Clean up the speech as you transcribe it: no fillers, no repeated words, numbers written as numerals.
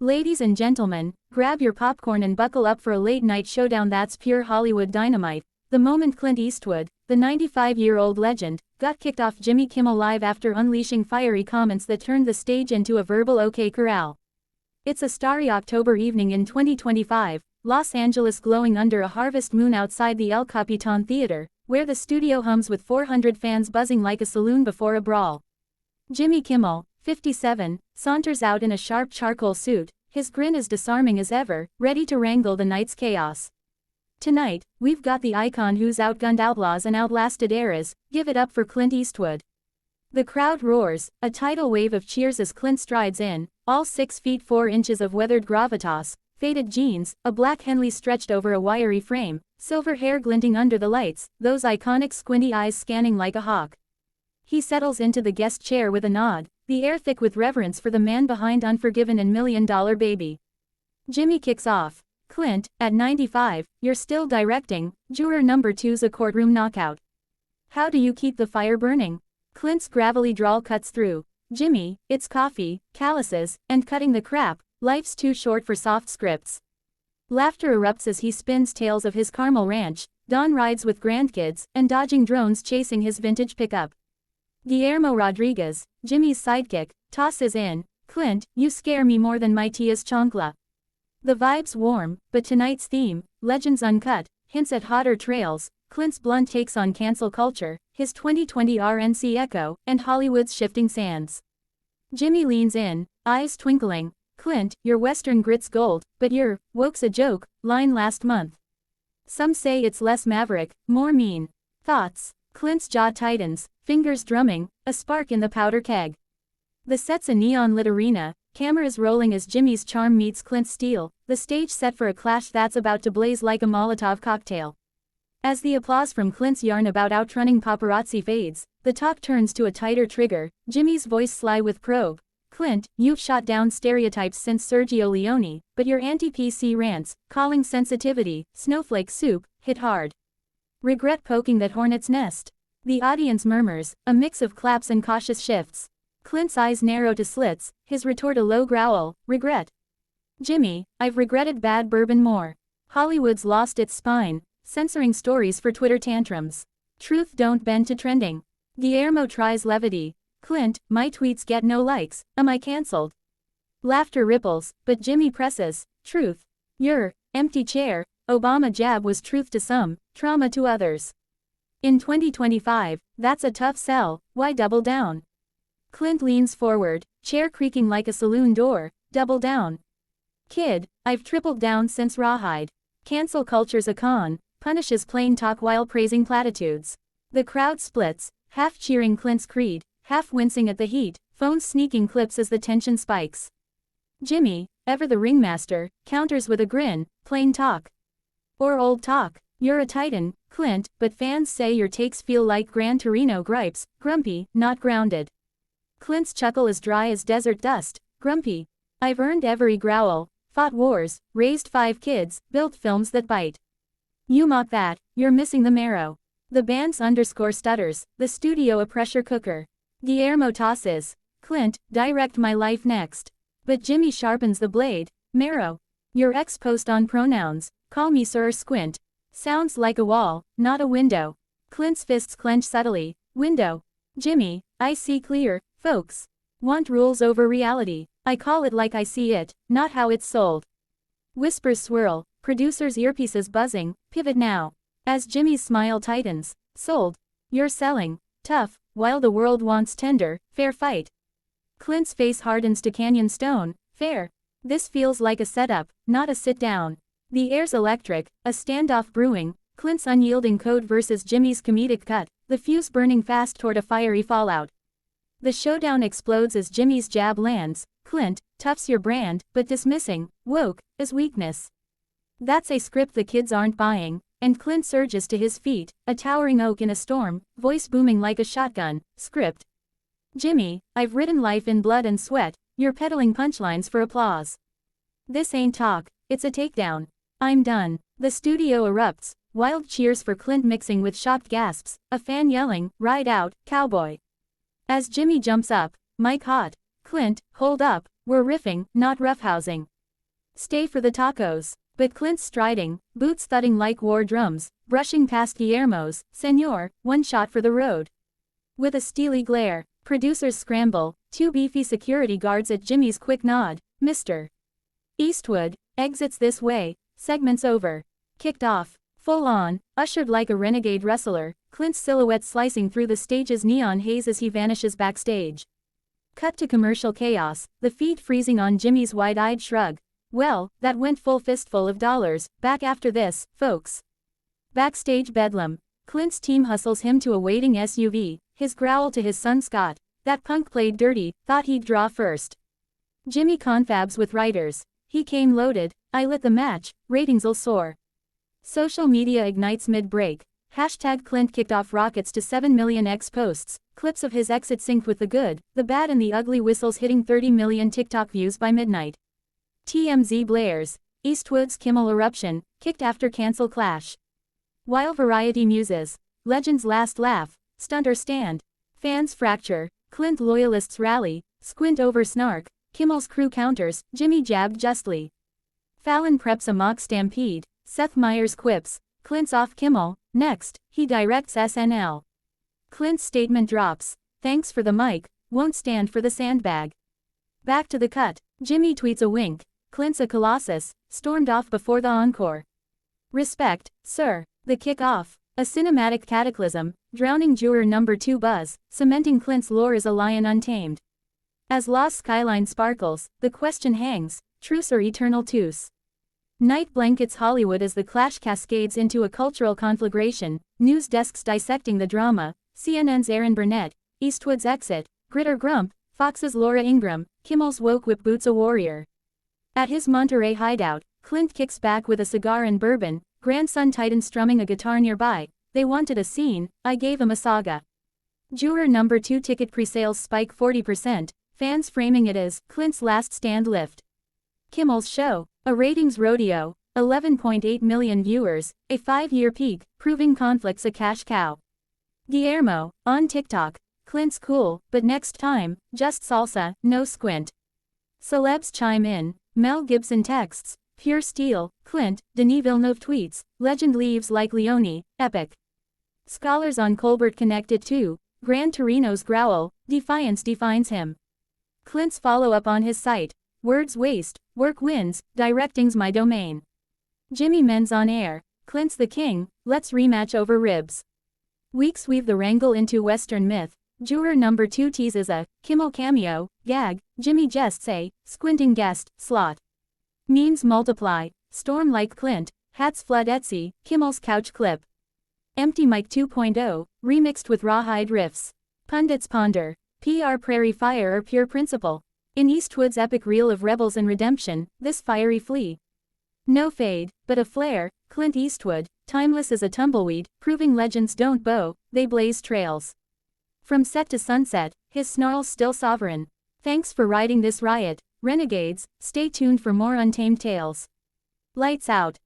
Ladies and gentlemen, grab your popcorn and buckle up for a late-night showdown that's pure Hollywood dynamite. The moment Clint Eastwood, the 95-year-old legend, got kicked off Jimmy Kimmel Live after unleashing fiery comments that turned the stage into a verbal OK Corral. It's a starry October evening in 2025, Los Angeles glowing under a harvest moon outside the El Capitan Theater, where the studio hums with 400 fans buzzing like a saloon before a brawl. Jimmy Kimmel, 57, saunters out in a sharp charcoal suit, his grin as disarming as ever, ready to wrangle the night's chaos. Tonight, we've got the icon who's outgunned outlaws and outlasted eras. Give it up for Clint Eastwood. The crowd roars, a tidal wave of cheers as Clint strides in, all 6 feet 4 inches of weathered gravitas, faded jeans, a black Henley stretched over a wiry frame, silver hair glinting under the lights, those iconic squinty eyes scanning like a hawk. He settles into the guest chair with a nod, the air thick with reverence for the man behind Unforgiven and $1 Million Baby. Jimmy kicks off. Clint, at 95, you're still directing. Juror number 2's a courtroom knockout. How do you keep the fire burning? Clint's gravelly drawl cuts through. Jimmy, it's coffee, calluses, and cutting the crap. Life's too short for soft scripts. Laughter erupts as he spins tales of his Carmel ranch, Don rides with grandkids, and dodging drones chasing his vintage pickup. Guillermo Rodriguez, Jimmy's sidekick, tosses in, Clint, you scare me more than my tia's chancla. The vibe's warm, but tonight's theme, Legends Uncut, hints at hotter trails, Clint's blunt takes on cancel culture, his 2020 RNC echo, and Hollywood's shifting sands. Jimmy leans in, eyes twinkling, Clint, your Western grit's gold, but your woke's a joke, line last month. Some say it's less maverick, more mean. Thoughts? Clint's jaw tightens, fingers drumming, a spark in the powder keg. The set's a neon-lit arena, cameras rolling as Jimmy's charm meets Clint's steel, the stage set for a clash that's about to blaze like a Molotov cocktail. As the applause from Clint's yarn about outrunning paparazzi fades, the talk turns to a tighter trigger, Jimmy's voice sly with probe. Clint, you've shot down stereotypes since Sergio Leone, but your anti-PC rants, calling sensitivity, snowflake soup, hit hard. Regret poking that hornet's nest? The audience murmurs, a mix of claps and cautious shifts. Clint's eyes narrow to slits, his retort a low growl, regret. Jimmy, I've regretted bad bourbon more. Hollywood's lost its spine, censoring stories for Twitter tantrums. Truth don't bend to trending. Guillermo tries levity. Clint, my tweets get no likes, am I cancelled? Laughter ripples, but Jimmy presses, truth. Your empty chair, Obama jab was truth to some, trauma to others. In 2025, that's a tough sell, why double down? Clint leans forward, chair creaking like a saloon door, double down. Kid, I've tripled down since Rawhide. Cancel culture's a con, punishes plain talk while praising platitudes. The crowd splits, half cheering Clint's creed, half wincing at the heat, phones sneaking clips as the tension spikes. Jimmy, ever the ringmaster, counters with a grin, plain talk. Or old talk. You're a titan, Clint, but fans say your takes feel like Gran Torino gripes, grumpy, not grounded. Clint's chuckle is dry as desert dust, grumpy. I've earned every growl, fought wars, raised 5 kids, built films that bite. You mock that, you're missing the marrow. The band's underscore stutters, the studio a pressure cooker. Guillermo tosses, Clint, direct my life next. But Jimmy sharpens the blade, marrow. Your ex-post on pronouns, call me sir or squint. Sounds like a wall, not a window. Clint's fists clench subtly, window. Jimmy, I see clear, folks. Want rules over reality. I call it like I see it, not how it's sold. Whispers swirl, producers' earpieces buzzing, pivot now. As Jimmy's smile tightens, sold. You're selling, tough, while the world wants tender, fair fight. Clint's face hardens to canyon stone, fair. This feels like a setup, not a sit-down. The air's electric, a standoff brewing, Clint's unyielding code versus Jimmy's comedic cut, the fuse burning fast toward a fiery fallout. The showdown explodes as Jimmy's jab lands, Clint, tough's your brand, but dismissing, woke, as weakness. That's a script the kids aren't buying, and Clint surges to his feet, a towering oak in a storm, voice booming like a shotgun, script. Jimmy, I've written life in blood and sweat, you're peddling punchlines for applause. This ain't talk, it's a takedown. I'm done. The studio erupts, wild cheers for Clint mixing with shocked gasps, a fan yelling, ride out, cowboy. As Jimmy jumps up, mic hot, Clint, hold up, we're riffing, not roughhousing. Stay for the tacos. But Clint's striding, boots thudding like war drums, brushing past Guillermo's, "Señor, one shot for the road." With a steely glare, producers scramble, two beefy security guards at Jimmy's quick nod, "Mr. Eastwood, exits this way," segment's over. Kicked off. Full on, ushered like a renegade wrestler, Clint's silhouette slicing through the stage's neon haze as he vanishes backstage. Cut to commercial chaos, the feed freezing on Jimmy's wide-eyed shrug. "Well, that went full fistful of dollars, back after this, folks." Backstage bedlam. Clint's team hustles him to a waiting SUV, his growl to his son Scott, "That punk played dirty, thought he'd draw first." Jimmy confabs with writers. "He came loaded, I lit the match, ratings'll soar." Social media ignites mid-break. Hashtag Clint kicked off rockets to 7 million X posts, clips of his exit synced with the good, the bad and the ugly whistles hitting 30 million TikTok views by midnight. TMZ blares. Eastwood's Kimmel eruption, kicked after cancel clash. While Variety muses. Legend's last laugh, stunt or stand. Fans fracture. Clint loyalists rally, squint over snark. Kimmel's crew counters, Jimmy jabbed justly. Fallon preps a mock stampede. Seth Meyers quips, "Clint's off Kimmel, next, he directs SNL." Clint's statement drops, "Thanks for the mic, won't stand for the sandbag." Back to the cut. Jimmy tweets a wink. Clint's a colossus, stormed off before the encore. "Respect, sir." The kick-off. A cinematic cataclysm, drowning juror number 2 buzz, cementing Clint's lore as a lion untamed. As Lost skyline sparkles, the question hangs, truce or eternal truce? Night blankets Hollywood as the clash cascades into a cultural conflagration, news desks dissecting the drama, CNN's Aaron Burnett, Eastwood's exit, Grit or Grump, Fox's Laura Ingraham, Kimmel's woke whip boots a warrior. At his Monterey hideout, Clint kicks back with a cigar and bourbon, grandson Titan strumming a guitar nearby. "They wanted a scene, I gave him a saga." Juror number 2 ticket pre-sales spike 40%, fans framing it as Clint's last stand lift. Kimmel's show, a ratings rodeo, 11.8 million viewers, a 5-year peak, proving conflict's a cash cow. Guillermo, on TikTok, "Clint's cool, but next time, just salsa, no squint." Celebs chime in. Mel Gibson texts, "Pure steel." Clint, Denis Villeneuve tweets, "Legend leaves like Leone, epic." Scholars on Colbert connected to Gran Torino's growl, "Defiance defines him." Clint's follow-up on his site, "Words waste, work wins, directing's my domain." Jimmy Men's on air, "Clint's the king, let's rematch over ribs." Weeks weave the wrangle into Western myth. Juror number 2 teases a Kimmel cameo, gag, Jimmy jests a squinting guest, slot. Memes multiply, storm like Clint, hats flood Etsy, Kimmel's couch clip. Empty Mic 2.0, remixed with rawhide riffs. Pundits ponder, PR prairie fire or pure principle. In Eastwood's epic reel of rebels and redemption, this fiery flea. No fade, but a flare, Clint Eastwood, timeless as a tumbleweed, proving legends don't bow, they blaze trails. From set to sunset, his snarls still sovereign. Thanks for riding this riot, renegades, stay tuned for more untamed tales. Lights out.